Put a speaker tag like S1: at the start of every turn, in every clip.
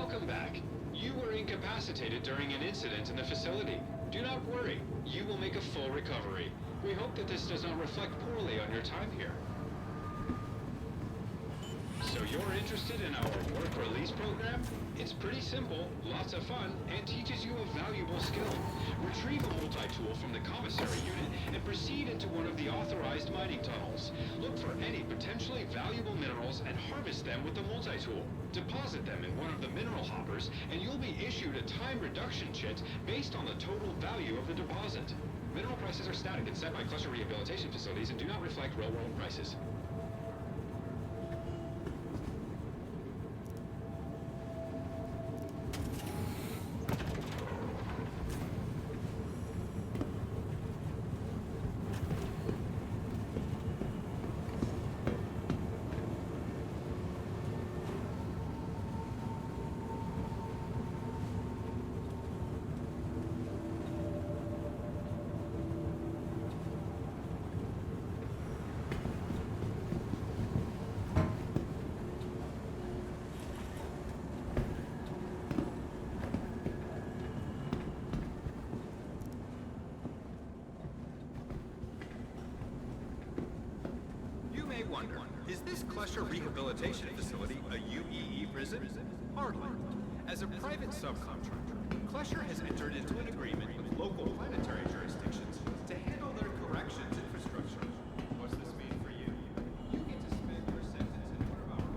S1: Welcome back. You were incapacitated during an incident in the facility. Do not worry. You will make a full recovery. We hope that this does not reflect poorly on your time here. So you're interested in our work release program? It's pretty simple, lots of fun, and teaches you a valuable skill. Retrieve a multi-tool from the commissary unit and proceed into one of the authorized mining tunnels. Look for any potentially valuable minerals and harvest them with the multi-tool. Deposit them in one of the mineral hoppers, and you'll be issued a time reduction chit based on the total value of the deposit. Mineral prices are static and set by cluster rehabilitation facilities and do not reflect real-world prices.
S2: Wonder, is this Cluster Rehabilitation Facility a UEE prison? Hardly. As a private subcontractor, Cluster has entered into an agreement with local planetary jurisdictions to handle their corrections infrastructure. What's this mean for you? You get to spend your sentence in one of our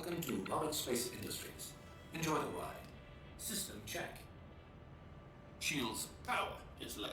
S3: Welcome to Roberts Space Industries. Enjoy the ride. System check.
S4: Shield's power is low.